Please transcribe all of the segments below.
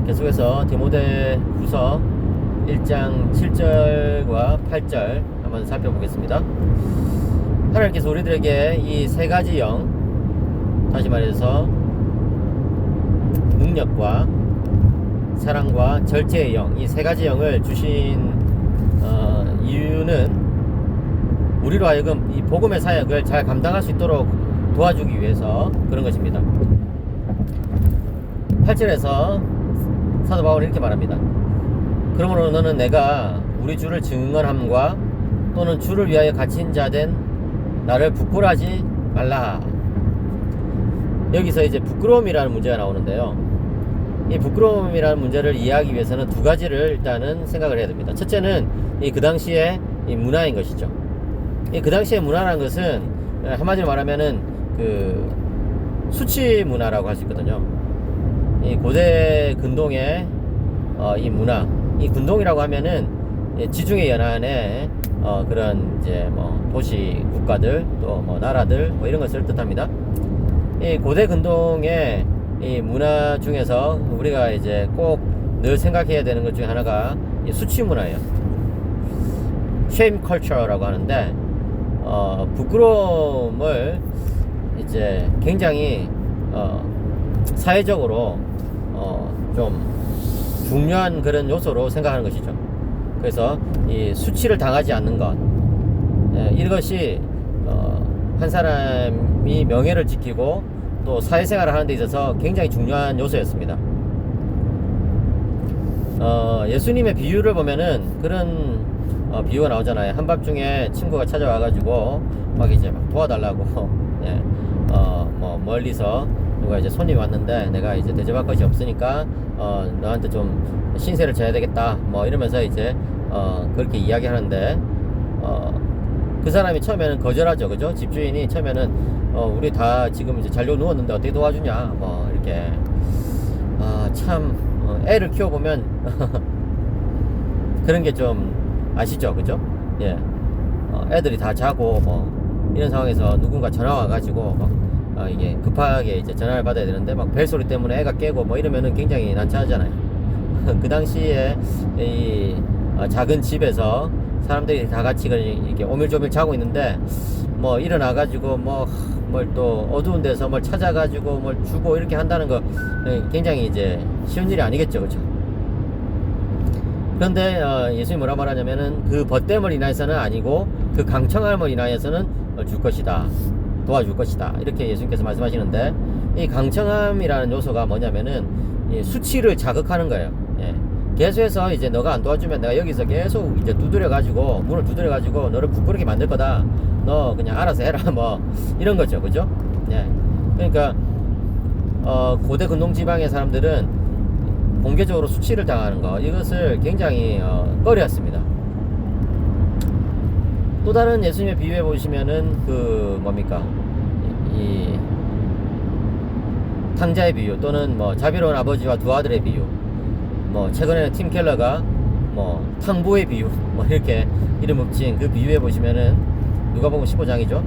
계속해서 디모데후서 1장 7절과 8절 한번 살펴보겠습니다. 하나님께서 우리들에게 이 세 가지 영, 다시 말해서 능력과 사랑과 절제의 영, 이 세 가지 영을 주신 이유는 우리로 하여금 이 복음의 사역을 잘 감당할 수 있도록 도와주기 위해서 그런 것입니다. 8절에서 사도 바울은 이렇게 말합니다. 그러므로 너는 내가 우리 주를 증언함과 또는 주를 위하여 갇힌 자 된 나를 부끄러워하지 말라. 여기서 이제 부끄러움이라는 문제가 나오는데요. 이 부끄러움이라는 문제를 이해하기 위해서는 두 가지를 일단은 생각을 해야 됩니다. 첫째는 그 당시의 이 문화인 것이죠. 그 당시의 문화라는 것은 한마디로 말하면은 그 수치 문화라고 할 수 있거든요. 이 고대 근동의 이 문화, 이 근동이라고 하면은 지중해 연안의 그런 이제 뭐 도시 국가들 또 뭐 나라들 뭐 이런 것을 뜻합니다. 이 고대 근동의 이 문화 중에서 우리가 이제 꼭 늘 생각해야 되는 것 중에 하나가 이 수치 문화예요. shame culture라고 하는데 부끄러움을 이제 굉장히 사회적으로 좀 중요한 그런 요소로 생각하는 것이죠. 그래서 이 수치를 당하지 않는 것, 이것이 한 사람이 명예를 지키고 또 사회생활을 하는 데 있어서 굉장히 중요한 요소였습니다. 예수님의 비유를 보면은 그런 비유가 나오잖아요. 한밤중에 친구가 찾아와가지고 막 이제 막 도와달라고 예, 뭐 멀리서 누가 이제 손님이 왔는데 내가 이제 대접할 것이 없으니까 너한테 좀 신세를 져야 되겠다 뭐 이러면서 이제 그렇게 이야기하는데 그 사람이 처음에는 거절하죠. 그죠? 집주인이 처음에는 우리 다 지금 이제 잘려 누웠는데 어떻게 도와주냐 뭐 이렇게 참 애를 키워보면 그런 게 좀 아시죠? 그죠? 예. 애들이 다 자고 뭐 이런 상황에서 누군가 전화 와가지고 막 이게 급하게 이제 전화를 받아야 되는데 막 벨소리 때문에 애가 깨고 뭐 이러면은 굉장히 난처하잖아요. 그 당시에 이 작은 집에서 사람들이 다 같이 이렇게 오밀조밀 자고 있는데 뭐 일어나가지고 뭘 또 어두운 데서 뭘 찾아가지고 뭘 주고 이렇게 한다는 거 굉장히 이제 쉬운 일이 아니겠죠. 그렇죠? 그런데 예수님이 뭐라 말하냐면은 그 벗됨을 인하여서는 아니고 그 강청함을 인하여서는 줄 것이다, 도와줄 것이다, 이렇게 예수님께서 말씀하시는데 이 강청함이라는 요소가 뭐냐면은 이 수치를 자극하는 거예요. 예. 계속해서 이제 너가 안 도와주면 내가 여기서 계속 이제 두드려가지고 문을 두드려가지고 너를 부끄럽게 만들 거다, 너 그냥 알아서 해라 뭐 이런 거죠. 그죠? 예. 그러니까 고대 근동 지방의 사람들은 공개적으로 수치를 당하는 것, 이것을 굉장히 꺼려했습니다. 또 다른 예수님의 비유해 보시면은 그 뭡니까 이 탕자의 비유, 또는 뭐 자비로운 아버지와 두 아들의 비유, 뭐 최근에는 팀 켈러가 뭐 탕보의 비유 뭐 이렇게 이름 붙인 그 비유해 보시면은 누가복음 15장이죠.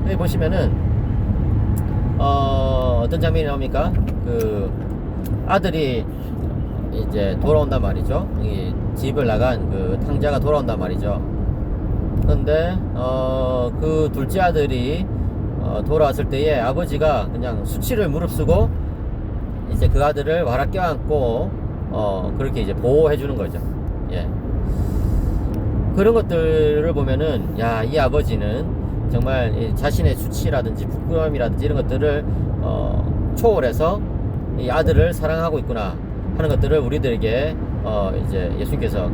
여기 보시면은 어떤 장면이 나옵니까? 그 아들이 이제 돌아온단 말이죠. 이 집을 나간 그 탕자가 돌아온단 말이죠. 그런데 그 둘째 아들이 돌아왔을 때에 아버지가 그냥 수치를 무릅쓰고 이제 그 아들을 와락 껴안고 그렇게 이제 보호해 주는 거죠. 예. 그런 것들을 보면은 야, 이 아버지는 정말 자신의 수치라든지 부끄러움이라든지 이런 것들을 초월해서 이 아들을 사랑하고 있구나 하는 것들을 우리들에게 이제 예수님께서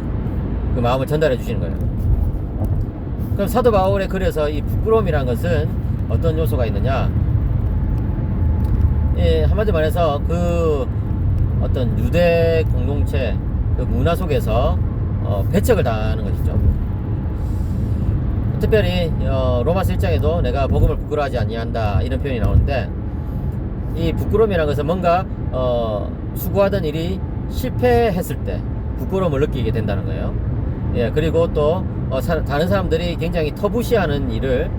그 마음을 전달해 주시는 거예요. 그럼 사도 바울의 글에서 이 부끄러움이라는 것은 어떤 요소가 있느냐? 예, 한마디로 말해서 그 어떤 유대 공동체 그 문화 속에서 배척을 당하는 것이죠. 특별히 로마서 1장에도 내가 복음을 부끄러워하지 아니한다 이런 표현이 나오는데, 이 부끄러움이라는 것은 뭔가 추구하던 일이 실패했을 때 부끄러움을 느끼게 된다는 거예요. 예, 그리고 또 다른 사람들이 굉장히 터부시하는 일을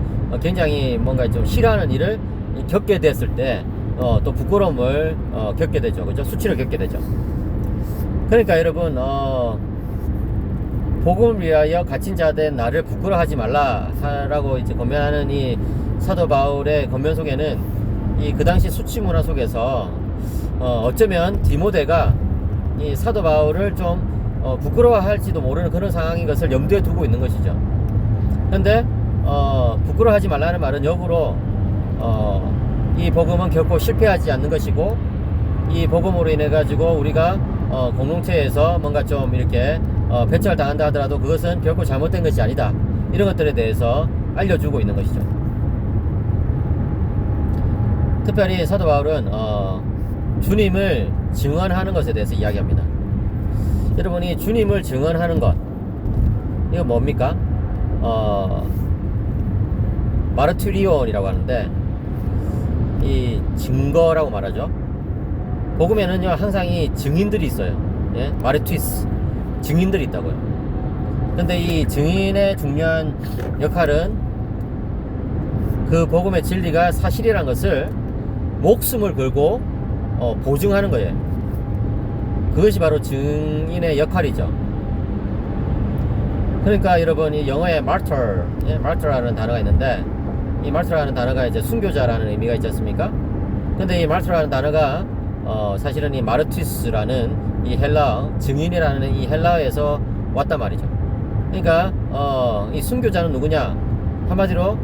굉장히 뭔가 좀 싫어하는 일을 겪게 됐을 때 또 부끄러움을 겪게 되죠. 그죠? 수치를 겪게 되죠. 그러니까 여러분 복음을 위하여 갇힌 자 된 나를 부끄러워하지 말라라고 이제 권면하는 이 사도 바울의 권면 속에는 이 그 당시 수치 문화 속에서 어쩌면 디모데가 이 사도 바울을 좀 부끄러워할지도 모르는 그런 상황인 것을 염두에 두고 있는 것이죠. 그런데 부끄러워하지 말라는 말은 역으로 이 복음은 결코 실패하지 않는 것이고, 이 복음으로 인해 가지고 우리가 공동체에서 뭔가 좀 이렇게 배척을 당한다 하더라도 그것은 결코 잘못된 것이 아니다, 이런 것들에 대해서 알려주고 있는 것이죠. 특별히 사도 바울은 주님을 증언하는 것에 대해서 이야기합니다. 여러분이 주님을 증언하는 것, 이거 뭡니까? 마르투리온이라고 하는데, 이 증거라고 말하죠. 복음에는요 항상 이 증인들이 있어요. 예? 마르투이스, 증인들이 있다고요. 근데 이 증인의 중요한 역할은 그 복음의 진리가 사실이란 것을 목숨을 걸고 보증하는 거예요. 그것이 바로 증인의 역할이죠. 그러니까 여러분, 이 영어에 martyr, martyr라는 단어가 있는데, 이 martyr라는 단어가 이제 순교자라는 의미가 있지 않습니까? 근데 이 martyr라는 단어가 사실은 이 마르투스라는 이 헬라어, 증인이라는 이 헬라어에서 왔단 말이죠. 그러니까 이 순교자는 누구냐? 한마디로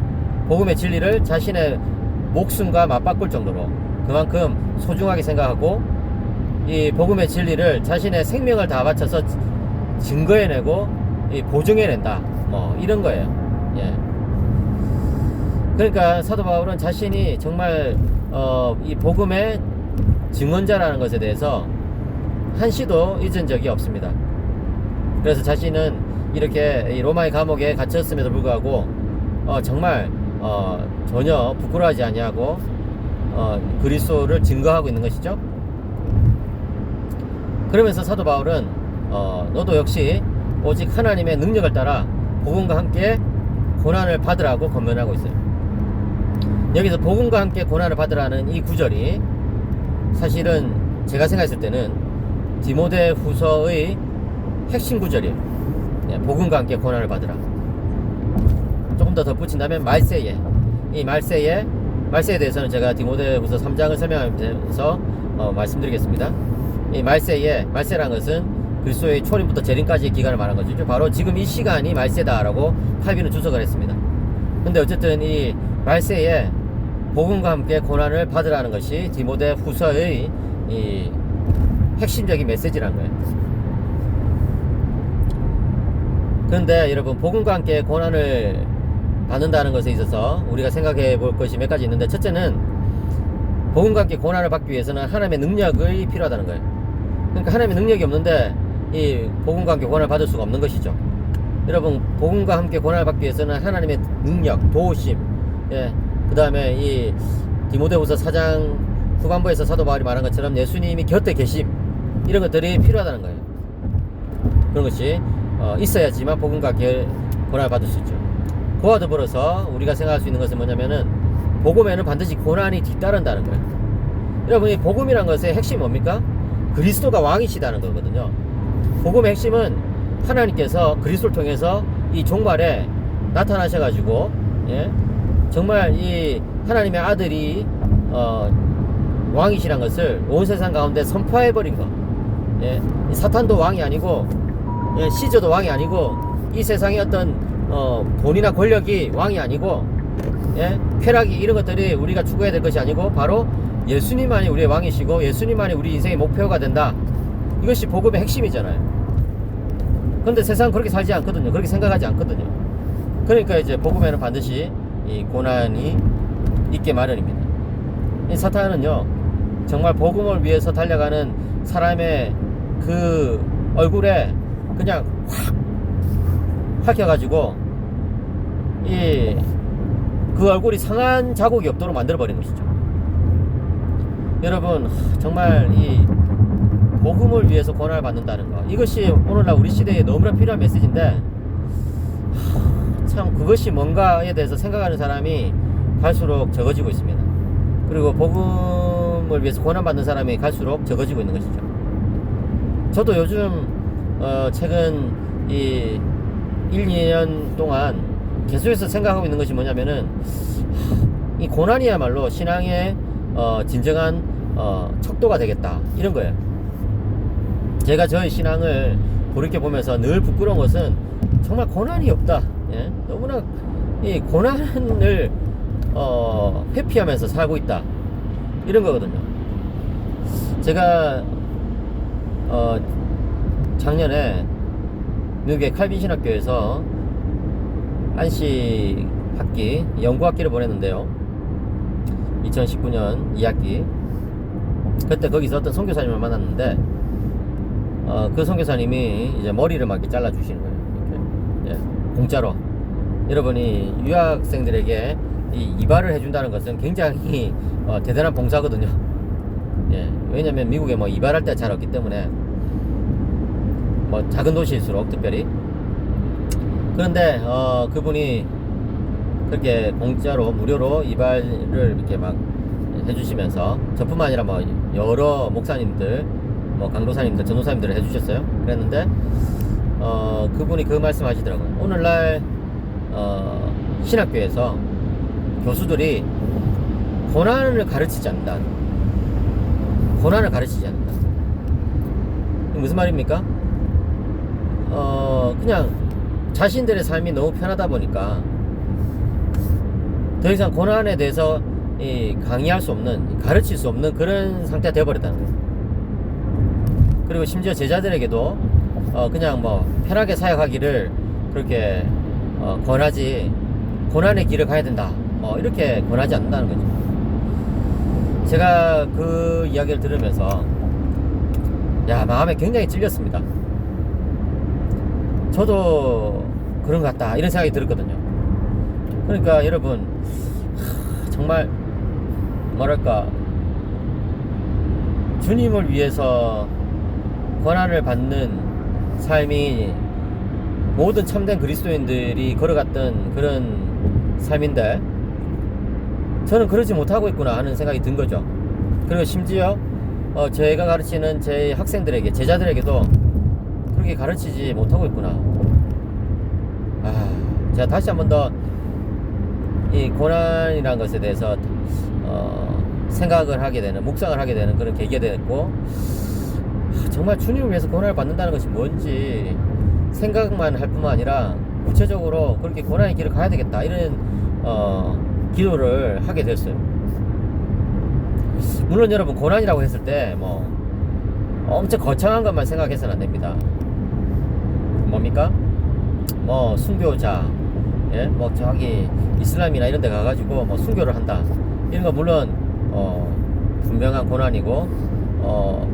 복음의 진리를 자신의 목숨과 맞바꿀 정도로 그만큼 소중하게 생각하고, 이 복음의 진리를 자신의 생명을 다 바쳐서 증거해내고 이 보증해낸다, 뭐 이런 거예요. 예. 그러니까 사도 바울은 자신이 정말 이 복음의 증언자라는 것에 대해서 한시도 잊은 적이 없습니다. 그래서 자신은 이렇게 이 로마의 감옥에 갇혔음에도 불구하고 정말 전혀 부끄러워하지 아니하고 그리스도를 증거하고 있는 것이죠. 그러면서 사도 바울은 너도 역시 오직 하나님의 능력을 따라 복음과 함께 고난을 받으라고 권면하고 있어요. 여기서 복음과 함께 고난을 받으라는 이 구절이 사실은 제가 생각했을 때는 디모데 후서의 핵심 구절이에요. 복음과 함께 고난을 받으라. 조금 더 덧붙인다면 말세에, 이 말세에 대해서는 제가 디모데 후서 3장을 설명하면서 말씀드리겠습니다. 이 말세라는 것은 그리스도의 초림부터 재림까지의 기간을 말한 거죠. 바로 지금 이 시간이 말세다라고 칼빈은 주석을 했습니다. 근데 어쨌든 이 말세에 복음과 함께 고난을 받으라는 것이 디모데 후서의 이 핵심적인 메시지라는 거예요. 그런데 여러분, 복음과 함께 고난을 받는다는 것에 있어서 우리가 생각해 볼 것이 몇 가지 있는데, 첫째는 복음과 함께 고난을 받기 위해서는 하나님의 능력이 필요하다는 거예요. 그러니까 하나님의 능력이 없는데 이 복음과 함께 고난을 받을 수가 없는 것이죠. 여러분, 복음과 함께 고난을 받기 위해서는 하나님의 능력, 도우심, 그 다음에 이 디모데후서 4장 후반부에서 사도 바울이 말한 것처럼 예수님이 곁에 계심, 이런 것들이 필요하다는 거예요. 그런 것이 있어야지만 복음과 함께 고난을 받을 수 있죠. 그와 더불어서 우리가 생각할 수 있는 것은 뭐냐면은, 복음에는 반드시 고난이 뒤따른다는 거예요. 여러분, 이 복음이란 것의 핵심이 뭡니까? 그리스도가 왕이시다는 거거든요. 복음의 핵심은 하나님께서 그리스도를 통해서 이 종말에 나타나셔가지고, 정말 이 하나님의 아들이 왕이시란 것을 온 세상 가운데 선포해버린 것. 이 사탄도 왕이 아니고, 시저도 왕이 아니고, 이 세상의 어떤 돈이나 권력이 왕이 아니고, 쾌락이, 이런 것들이 우리가 추구해야 될 것이 아니고, 바로 예수님만이 우리의 왕이시고 예수님만이 우리 인생의 목표가 된다. 이것이 복음의 핵심이잖아요. 그런데 세상은 그렇게 살지 않거든요. 그렇게 생각하지 않거든요. 그러니까 이제 복음에는 반드시 이 고난이 있게 마련입니다. 이 사탄은요, 정말 복음을 위해서 달려가는 사람의 그 얼굴에 그냥 확 밝혀가지고 그 얼굴이 상한 자국이 없도록 만들어버린 것이죠. 여러분, 정말 이 복음을 위해서 고난을 받는다는 것, 이것이 오늘날 우리 시대에 너무나 필요한 메시지인데, 참 그것이 뭔가에 대해서 생각하는 사람이 갈수록 적어지고 있습니다. 그리고 복음을 위해서 고난받는 사람이 갈수록 적어지고 있는 것이죠. 저도 요즘 최근 이 1, 2년 동안 계속해서 생각하고 있는 것이 뭐냐면은 이 고난이야말로 신앙의 진정한 척도가 되겠다, 이런 거예요. 제가 저의 신앙을 돌이켜 보면서 늘 부끄러운 것은 정말 고난이 없다. 예? 너무나 이 고난을 회피하면서 살고 있다, 이런 거거든요. 제가 작년에 미국의 칼빈 신학교에서 안식 학기, 연구학기를 보냈는데요. 2019년 2학기. 그때 거기서 어떤 선교사님을 만났는데, 그 선교사님이 이제 머리를 막 이렇게 잘라주시는 거예요. 이렇게. 예, 공짜로. 여러분이 유학생들에게 이 이발을 해준다는 것은 굉장히 대단한 봉사거든요. 예, 왜냐면 미국에 뭐 이발할 때 잘 없기 때문에, 뭐 작은 도시일수록 특별히. 그런데 그분이 그렇게 공짜로 무료로 이발을 이렇게 막 해주시면서, 저뿐만 아니라 뭐 여러 목사님들, 뭐 강도사님들, 전도사님들을 해주셨어요. 그랬는데 그분이 그 말씀 하시더라고요. 오늘날 신학교에서 교수들이 고난을 가르치지 않는다. 고난을 가르치지 않는다. 무슨 말입니까? 그냥 자신들의 삶이 너무 편하다 보니까 더 이상 고난에 대해서 강의할 수 없는, 가르칠 수 없는 그런 상태가 되어버렸다는 거예요. 그리고 심지어 제자들에게도 그냥 뭐 편하게 사역하기를 그렇게 권하지, 고난의 길을 가야 된다, 뭐 이렇게 권하지 않는다는 거죠. 제가 그 이야기를 들으면서 마음에 굉장히 찔렸습니다. 저도 그런 것 같다, 이런 생각이 들었거든요. 그러니까 여러분, 정말 뭐랄까, 주님을 위해서 고난을 받는 삶이 모든 참된 그리스도인들이 걸어갔던 그런 삶인데, 저는 그러지 못하고 있구나 하는 생각이 든 거죠. 그리고 심지어 제가 가르치는 제 학생들에게, 제자들에게도 그렇게 가르치지 못하고 있구나. 제가 다시 한 번 더 이 고난이라는 것에 대해서 생각을 하게 되는, 묵상을 하게 되는 그런 계기가 됐고, 정말 주님을 위해서 고난을 받는다는 것이 뭔지 생각만 할 뿐만 아니라 구체적으로 그렇게 고난의 길을 가야 되겠다, 이런 기도를 하게 됐어요. 물론 여러분, 고난이라고 했을 때 뭐 엄청 거창한 것만 생각해서는 안 됩니다. 뭡니까? 뭐 순교자, 예? 뭐 저기 이슬람이나 이런 데 가가지고 뭐 순교를 한다, 이런 거 물론 분명한 고난이고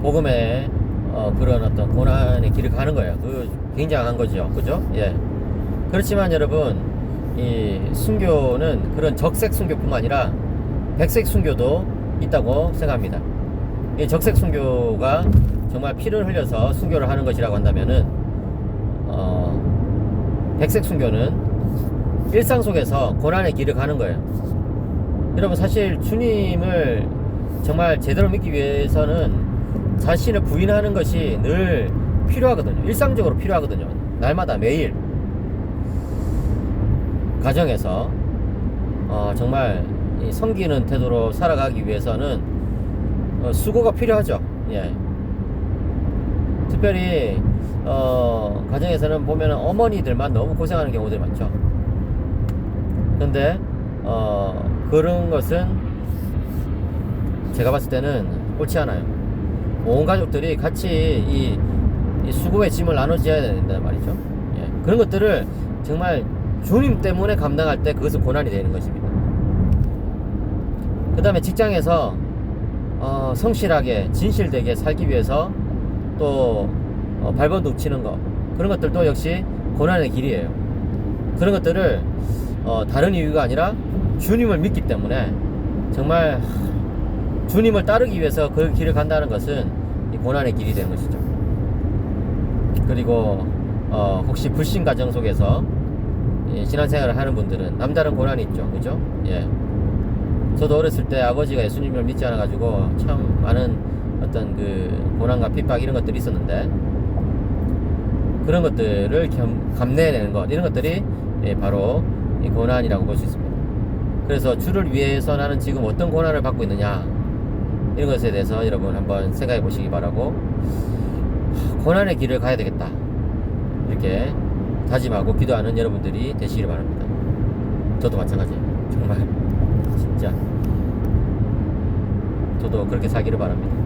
복음의 그런 어떤 고난의 길을 가는 거예요. 그 굉장한 거죠, 그죠? 예. 그렇지만 여러분, 이 순교는 그런 적색 순교뿐만 아니라 백색 순교도 있다고 생각합니다. 이 적색 순교가 정말 피를 흘려서 순교를 하는 것이라고 한다면은 백색 순교는 일상 속에서 고난의 길을 가는 거예요. 여러분, 사실 주님을 정말 제대로 믿기 위해서는 자신을 부인하는 것이 늘 필요하거든요. 일상적으로 필요하거든요. 날마다, 매일 가정에서 정말 섬기는 태도로 살아가기 위해서는 수고가 필요하죠. 예. 특별히 가정에서는 보면 어머니들만 너무 고생하는 경우들이 많죠. 근데 그런 것은 제가 봤을 때는 옳지 않아요. 온 가족들이 같이 이 수고의 짐을 나눠줘야 된단 말이죠. 예. 그런 것들을 정말 주님 때문에 감당할 때 그것은 고난이 되는 것입니다. 그 다음에 직장에서 성실하게 진실되게 살기 위해서 또 발버둥 치는 것, 그런 것들도 역시 고난의 길이에요. 그런 것들을 다른 이유가 아니라 주님을 믿기 때문에, 정말 주님을 따르기 위해서 그 길을 간다는 것은 이 고난의 길이 되는 것이죠. 그리고 혹시 불신 가정 속에서 신앙생활을 하는 분들은 남다른 고난이 있죠, 그죠? 예. 저도 어렸을 때 아버지가 예수님을 믿지 않아 가지고 참 많은 어떤 그 고난과 핍박, 이런 것들이 있었는데, 그런 것들을 감내해내는 것, 이런 것들이 바로 이 고난이라고 볼 수 있습니다. 그래서 주를 위해서 나는 지금 어떤 고난을 받고 있느냐, 이런 것에 대해서 여러분 한번 생각해 보시기 바라고, 고난의 길을 가야 되겠다, 이렇게 다짐하고 기도하는 여러분들이 되시길 바랍니다. 저도 마찬가지예요. 정말 진짜 저도 그렇게 살기를 바랍니다.